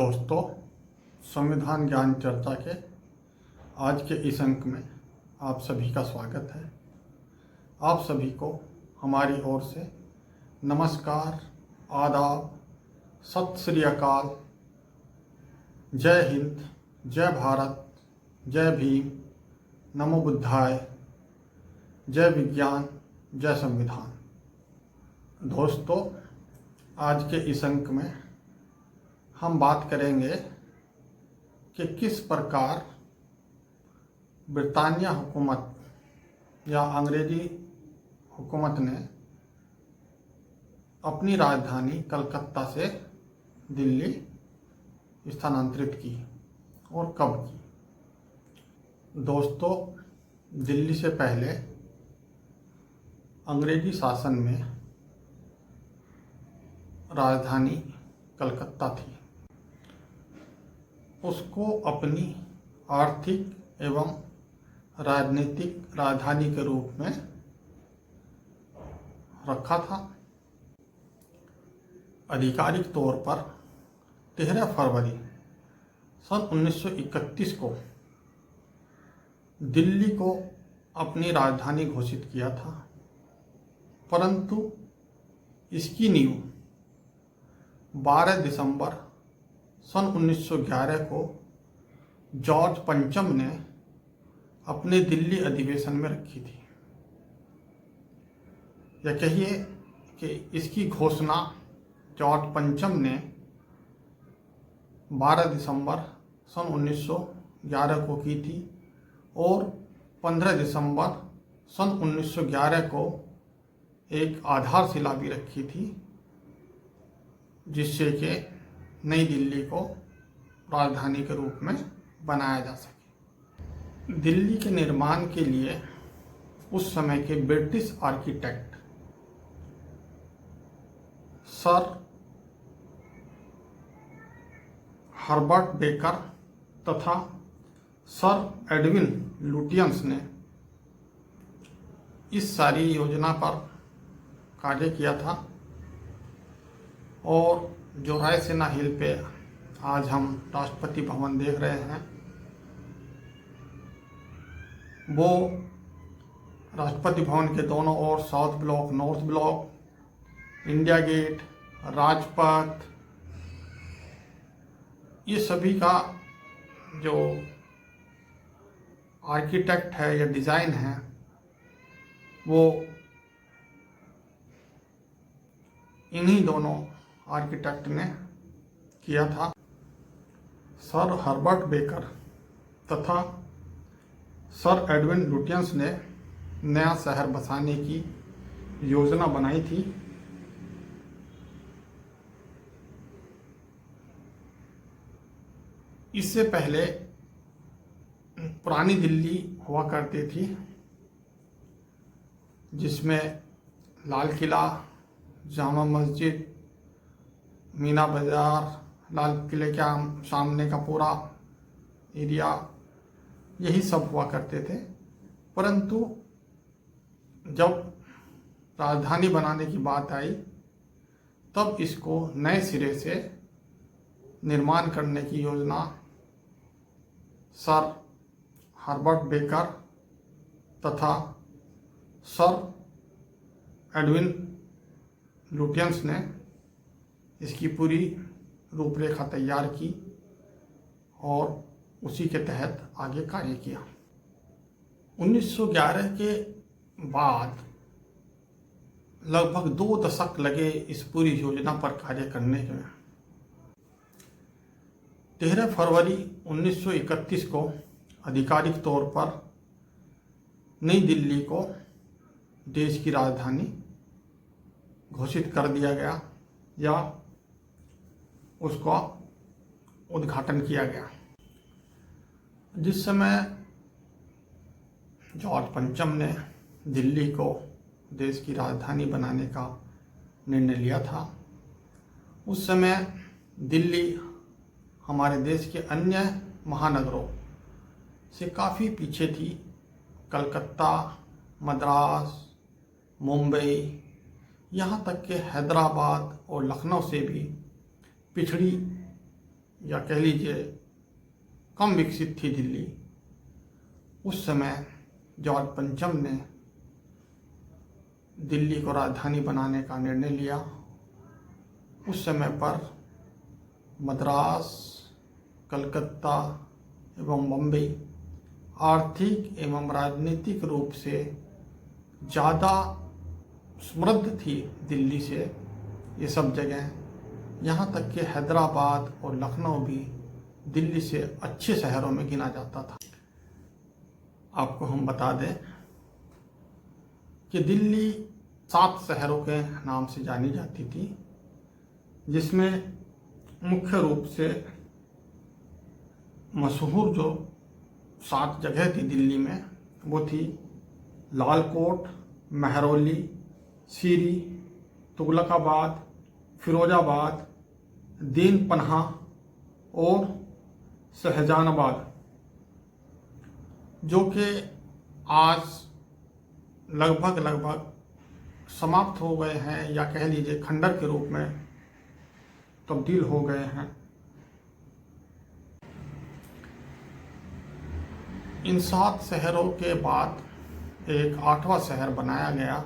दोस्तों, संविधान ज्ञान चर्चा के आज के इस अंक में आप सभी का स्वागत है। आप सभी को हमारी ओर से नमस्कार, आदाब, सत श्री अकाल, जय हिंद, जय भारत, जय भीम, नमो बुद्धाय, जय विज्ञान, जय संविधान। दोस्तों, आज के इस अंक में हम बात करेंगे कि किस प्रकार ब्रिटानिया हुकूमत या अंग्रेजी हुकूमत ने अपनी राजधानी कलकत्ता से दिल्ली स्थानांतरित की और कब की। दोस्तों, दिल्ली से पहले अंग्रेजी शासन में राजधानी कलकत्ता थी। उसको अपनी आर्थिक एवं राजनीतिक राजधानी के रूप में रखा था। आधिकारिक तौर पर 13 फरवरी सन 1931 को दिल्ली को अपनी राजधानी घोषित किया था, परंतु इसकी नींव 12 दिसंबर सन 1911 को जॉर्ज पंचम ने अपने दिल्ली अधिवेशन में रखी थी। या कहिए कि इसकी घोषणा जॉर्ज पंचम ने 12 दिसंबर सन 1911 को की थी और 15 दिसंबर सन 1911 को एक आधारशिला भी रखी थी, जिससे कि नई दिल्ली को राजधानी के रूप में बनाया जा सके। दिल्ली के निर्माण के लिए उस समय के British architect sir Herbert baker तथा सर एडविन लुटियंस ने इस सारी योजना पर कार्य किया था और जो रायसीना हिल पे आज हम राष्ट्रपति भवन देख रहे हैं, वो राष्ट्रपति भवन के दोनों ओर साउथ ब्लॉक, नॉर्थ ब्लॉक, इंडिया गेट, राजपथ, ये सभी का जो आर्किटेक्ट है या डिज़ाइन है वो इन्हीं दोनों आर्किटेक्ट ने किया था। सर हर्बर्ट बेकर तथा सर एडविन लुटियंस ने नया शहर बसाने की योजना बनाई थी। इससे पहले पुरानी दिल्ली हुआ करती थी, जिसमें लाल किला, जामा मस्जिद, मीना बाज़ार, लाल किले के सामने का पूरा एरिया, यही सब हुआ करते थे। परंतु जब राजधानी बनाने की बात आई, तब इसको नए सिरे से निर्माण करने की योजना सर हर्बर्ट बेकर तथा सर एडविन लुटियंस ने इसकी पूरी रूपरेखा तैयार की और उसी के तहत आगे कार्य किया। 1911 के बाद लगभग 2 दशक लगे इस पूरी योजना पर कार्य करने में। 13 फरवरी 1931 को आधिकारिक तौर पर नई दिल्ली को देश की राजधानी घोषित कर दिया गया या उसका उद्घाटन किया गया। जिस समय जॉर्ज पंचम ने दिल्ली को देश की राजधानी बनाने का निर्णय लिया था, उस समय दिल्ली हमारे देश के अन्य महानगरों से काफ़ी पीछे थी। कलकत्ता, मद्रास, मुंबई, यहाँ तक कि हैदराबाद और लखनऊ से भी पिछड़ी या कह लीजिए कम विकसित थी दिल्ली, उस समय जॉर्ज पंचम ने दिल्ली को राजधानी बनाने का निर्णय लिया। उस समय पर मद्रास, कलकत्ता एवं बम्बई आर्थिक एवं राजनीतिक रूप से ज़्यादा समृद्ध थी दिल्ली से ये सब जगह। यहाँ तक कि हैदराबाद और लखनऊ भी दिल्ली से अच्छे शहरों में गिना जाता था। आपको हम बता दें कि दिल्ली 7 शहरों के नाम से जानी जाती थी, जिसमें मुख्य रूप से मशहूर जो 7 जगह थी दिल्ली में वो थी लाल कोट, महरौली, सीरी, तुगलकाबाद, फिरोजाबाद, दीन पन्हा और शाहजहानाबाद, जो कि आज लगभग समाप्त हो गए हैं या कह लीजिए खंडर के रूप में तब्दील हो गए हैं। इन 7 शहरों के बाद एक 8वां शहर बनाया गया,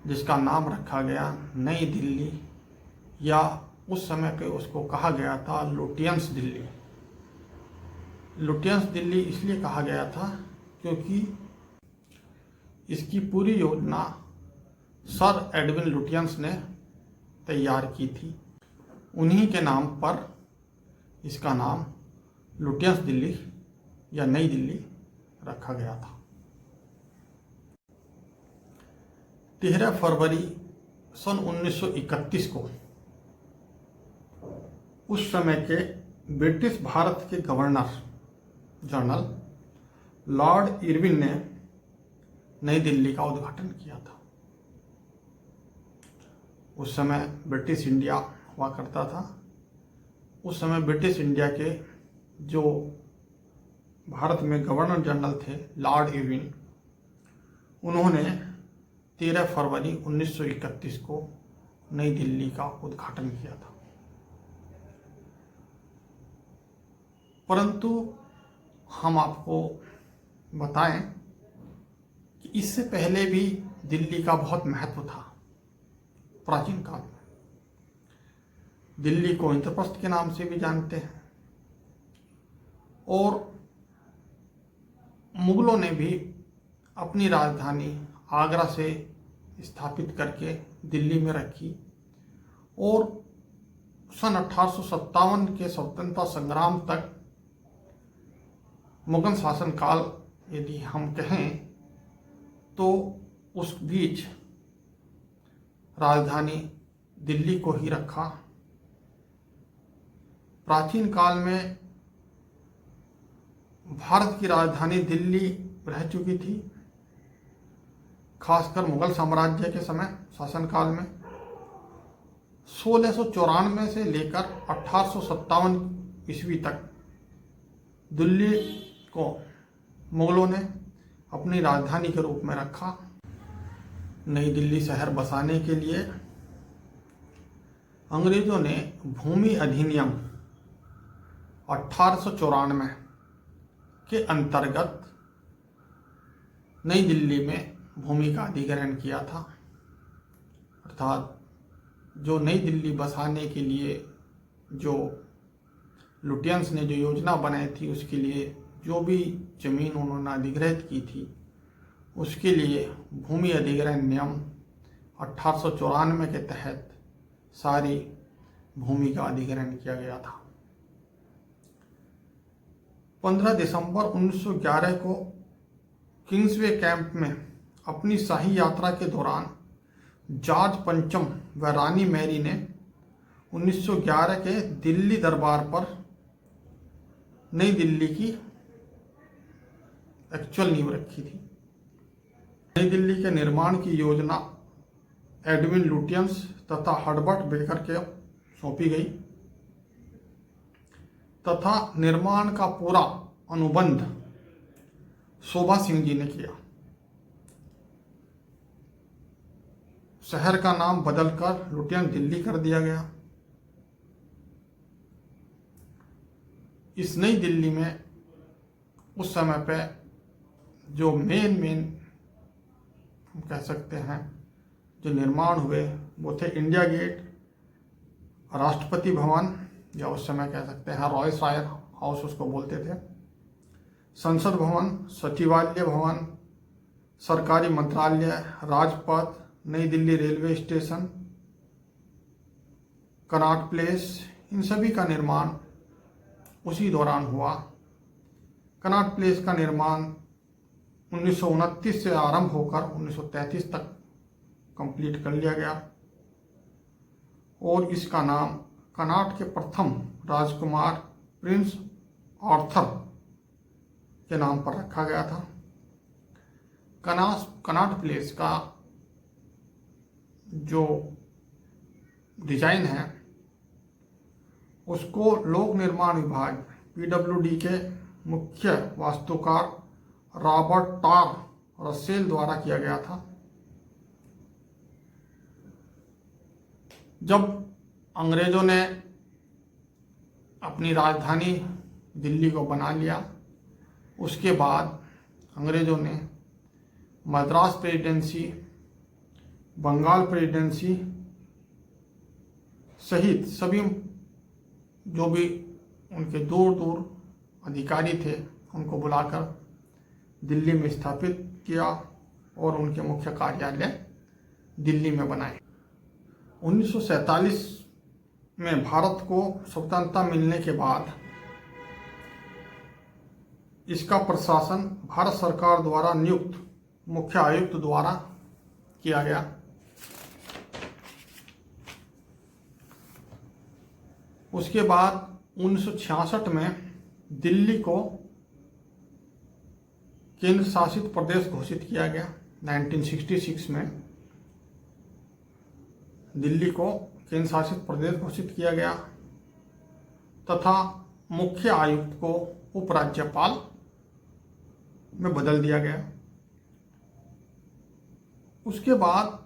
जिसका नाम रखा गया नई दिल्ली, या उस समय पे उसको कहा गया था लुटियंस दिल्ली। लुटियंस दिल्ली इसलिए कहा गया था क्योंकि इसकी पूरी योजना सर एडविन लुटियंस ने तैयार की थी। उन्हीं के नाम पर इसका नाम लुटियंस दिल्ली या नई दिल्ली रखा गया था। 13 फरवरी सन 1931 को उस समय के ब्रिटिश भारत के गवर्नर जनरल लॉर्ड इरविन ने नई दिल्ली का उद्घाटन किया था। उस समय ब्रिटिश इंडिया हुआ करता था। उस समय ब्रिटिश इंडिया के जो भारत में गवर्नर जनरल थे लॉर्ड इरविन, उन्होंने 13 फरवरी 1931 को नई दिल्ली का उद्घाटन किया था। परंतु हम आपको बताएं कि इससे पहले भी दिल्ली का बहुत महत्व था। प्राचीन काल में दिल्ली को इंद्रप्रस्थ के नाम से भी जानते हैं, और मुगलों ने भी अपनी राजधानी आगरा से स्थापित करके दिल्ली में रखी, और सन 1857 के स्वतंत्रता संग्राम तक मुगल शासनकाल यदि हम कहें तो उस बीच राजधानी दिल्ली को ही रखा। प्राचीन काल में भारत की राजधानी दिल्ली रह चुकी थी, खासकर मुगल साम्राज्य के समय शासनकाल में। 1694 से लेकर 1857 ईस्वी तक दिल्ली को मुगलों ने अपनी राजधानी के रूप में रखा। नई दिल्ली शहर बसाने के लिए अंग्रेजों ने भूमि अधिनियम 1894 के अंतर्गत नई दिल्ली में भूमि का अधिग्रहण किया था। अर्थात जो नई दिल्ली बसाने के लिए जो लुटियंस ने जो योजना बनाई थी, उसके लिए जो भी जमीन उन्होंने अधिग्रहित की थी, उसके लिए भूमि अधिग्रहण नियम 1894 के तहत सारी भूमि का अधिग्रहण किया गया था। 15 दिसंबर 1911 को किंग्सवे कैंप में अपनी शाही यात्रा के दौरान जॉर्ज पंचम व रानी मैरी ने 1911 के दिल्ली दरबार पर नई दिल्ली की एक्चुअल नींव रखी थी। नई दिल्ली के निर्माण की योजना एडविन लुटियंस तथा हर्बर्ट बेकर के सौंपी गई, तथा निर्माण का पूरा अनुबंध शोभा सिंह जी ने किया। शहर का नाम बदलकर लुटियंस दिल्ली कर दिया गया। इस नई दिल्ली में उस समय पे जो मेन हम कह सकते हैं जो निर्माण हुए वो थे इंडिया गेट, राष्ट्रपति भवन या उस समय कह सकते हैं रॉय शायर हाउस उसको बोलते थे, संसद भवन, सचिवालय भवन, सरकारी मंत्रालय, राजपथ, नई दिल्ली रेलवे स्टेशन, कनॉट प्लेस, इन सभी का निर्माण उसी दौरान हुआ। कनॉट प्लेस का निर्माण 1929 से आरंभ होकर 1933 तक कंप्लीट कर लिया गया और इसका नाम कनॉट के प्रथम राजकुमार प्रिंस आर्थर के नाम पर रखा गया था। कनॉट प्लेस का जो डिजाइन है उसको लोक निर्माण विभाग PWD के मुख्य वास्तुकार रॉबर्ट टार रसेल द्वारा किया गया था। जब अंग्रेजों ने अपनी राजधानी दिल्ली को बना लिया, उसके बाद अंग्रेजों ने मद्रास प्रेसिडेंसी, बंगाल प्रेसिडेंसी सहित सभी जो भी उनके दूर दूर अधिकारी थे उनको बुलाकर दिल्ली में स्थापित किया और उनके मुख्य कार्यालय दिल्ली में बनाए। 1947 में भारत को स्वतंत्रता मिलने के बाद इसका प्रशासन भारत सरकार द्वारा नियुक्त मुख्य आयुक्त द्वारा किया गया। उसके बाद 1966 में दिल्ली को केंद्र शासित प्रदेश घोषित किया गया। 1966 में दिल्ली को केंद्र शासित प्रदेश घोषित किया गया तथा मुख्य आयुक्त को उपराज्यपाल में बदल दिया गया। उसके बाद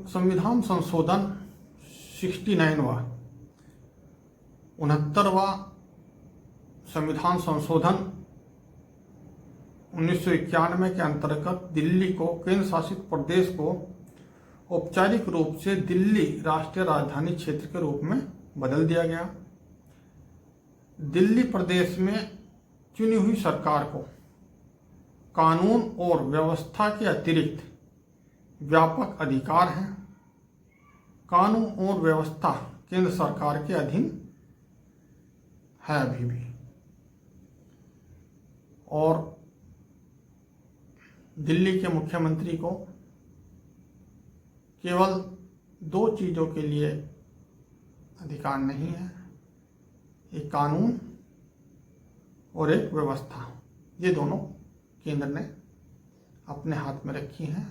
संविधान संशोधन 69वां 69वां संविधान संशोधन 1991 के अंतर्गत दिल्ली को केंद्र शासित प्रदेश को औपचारिक रूप से दिल्ली राष्ट्रीय राजधानी क्षेत्र के रूप में बदल दिया गया। दिल्ली प्रदेश में चुनी हुई सरकार को कानून और व्यवस्था के अतिरिक्त व्यापक अधिकार हैं। कानून और व्यवस्था केंद्र सरकार के अधीन है अभी भी और दिल्ली के मुख्यमंत्री को केवल 2 चीज़ों के लिए अधिकार नहीं है, एक कानून और एक व्यवस्था। ये दोनों केंद्र ने अपने हाथ में रखी हैं।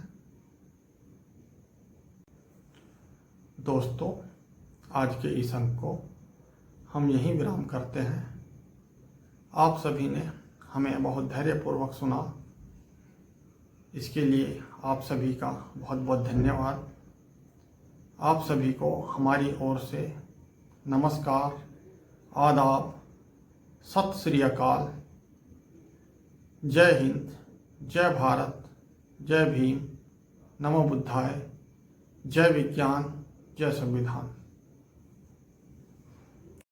दोस्तों, आज के इस अंक को हम यहीं विराम करते हैं। आप सभी ने हमें बहुत धैर्यपूर्वक सुना, इसके लिए आप सभी का बहुत बहुत धन्यवाद। आप सभी को हमारी ओर से नमस्कार, आदाब, सत श्री अकाल, जय हिंद, जय भारत, जय भीम, नमो बुद्धाय, जय विज्ञान, जय संविधान।